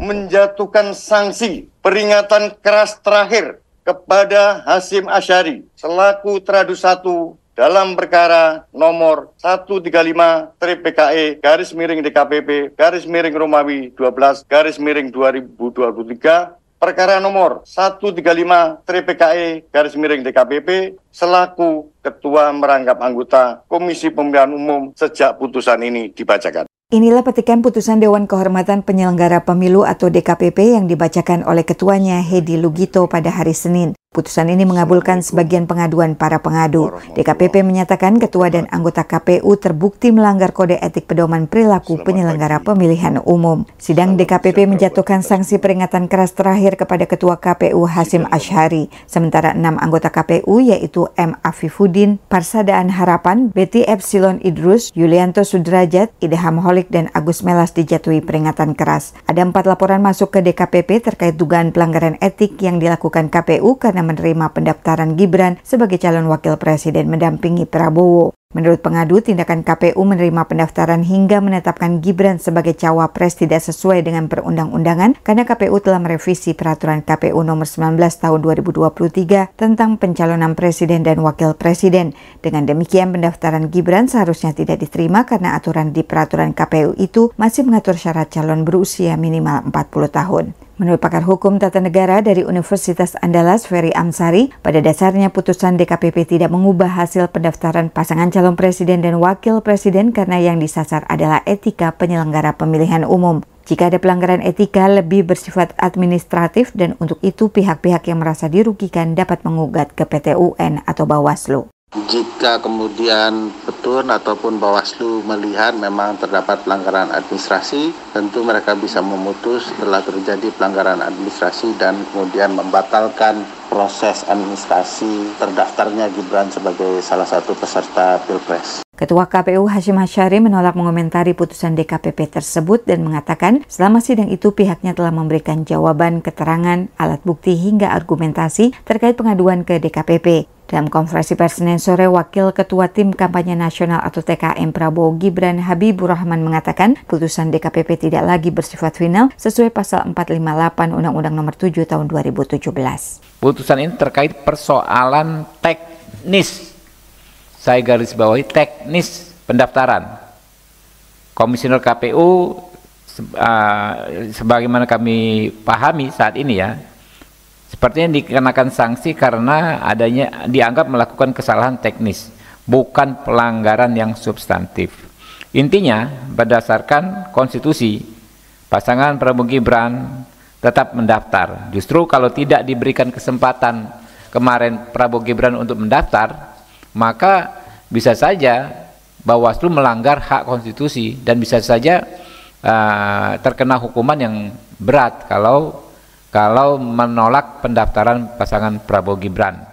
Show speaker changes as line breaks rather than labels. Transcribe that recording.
menjatuhkan sanksi peringatan keras terakhir kepada Hasyim Asyari selaku Tradu 1 dalam perkara nomor 135/PKE/DKPP Romawi 12/2023, perkara nomor 135/PKE/DKPP selaku Ketua Merangkap Anggota Komisi Pemilihan Umum sejak putusan ini dibacakan.
Inilah petikan putusan Dewan Kehormatan Penyelenggara Pemilu atau DKPP yang dibacakan oleh ketuanya Hedi Lugito pada hari Senin. Putusan ini mengabulkan sebagian pengaduan para pengadu. DKPP menyatakan ketua dan anggota KPU terbukti melanggar kode etik pedoman perilaku penyelenggara pemilihan umum. Sidang DKPP menjatuhkan sanksi peringatan keras terakhir kepada ketua KPU Hasyim Asyari. Sementara 6 anggota KPU yaitu M. Afifuddin, Parsadaan Harapan, Betty Epsilon Idrus, Yulianto Sudrajat, Idham Holik, dan Agus Melas dijatuhi peringatan keras. Ada 4 laporan masuk ke DKPP terkait dugaan pelanggaran etik yang dilakukan KPU karena menerima pendaftaran Gibran sebagai calon wakil presiden mendampingi Prabowo. Menurut pengadu, tindakan KPU menerima pendaftaran hingga menetapkan Gibran sebagai cawapres tidak sesuai dengan perundang-undangan karena KPU telah merevisi peraturan KPU nomor 19 tahun 2023 tentang pencalonan presiden dan wakil presiden. Dengan demikian, pendaftaran Gibran seharusnya tidak diterima karena aturan di peraturan KPU itu masih mengatur syarat calon berusia minimal 40 tahun. Menurut pakar hukum tata negara dari Universitas Andalas, Ferry Amsari, pada dasarnya putusan DKPP tidak mengubah hasil pendaftaran pasangan calon presiden dan wakil presiden karena yang disasar adalah etika penyelenggara pemilihan umum. Jika ada pelanggaran etika lebih bersifat administratif dan untuk itu pihak-pihak yang merasa dirugikan dapat mengugat ke PT UN atau Bawaslu.
Jika kemudian Petun ataupun Bawaslu melihat memang terdapat pelanggaran administrasi, tentu mereka bisa memutus setelah terjadi pelanggaran administrasi dan kemudian membatalkan proses administrasi terdaftarnya Gibran sebagai salah satu peserta Pilpres.
Ketua KPU Hasyim Asyari menolak mengomentari putusan DKPP tersebut dan mengatakan selama sidang itu pihaknya telah memberikan jawaban, keterangan, alat bukti hingga argumentasi terkait pengaduan ke DKPP. Dalam konferensi pers Senin sore, Wakil Ketua Tim Kampanye Nasional atau TKM Prabowo Gibran Habibur Rahman mengatakan putusan DKPP tidak lagi bersifat final sesuai pasal 458 Undang-Undang Nomor 7 Tahun 2017.
Putusan ini terkait persoalan teknis. Saya garis bawahi teknis pendaftaran. Komisioner KPU sebagaimana kami pahami saat ini ya, sepertinya dikenakan sanksi karena adanya dianggap melakukan kesalahan teknis, bukan pelanggaran yang substantif. Intinya, berdasarkan konstitusi, pasangan Prabowo Gibran tetap mendaftar. Justru kalau tidak diberikan kesempatan kemarin Prabowo Gibran untuk mendaftar, maka bisa saja Bawaslu melanggar hak konstitusi dan bisa saja terkena hukuman yang berat kalau menolak pendaftaran pasangan Prabowo Gibran.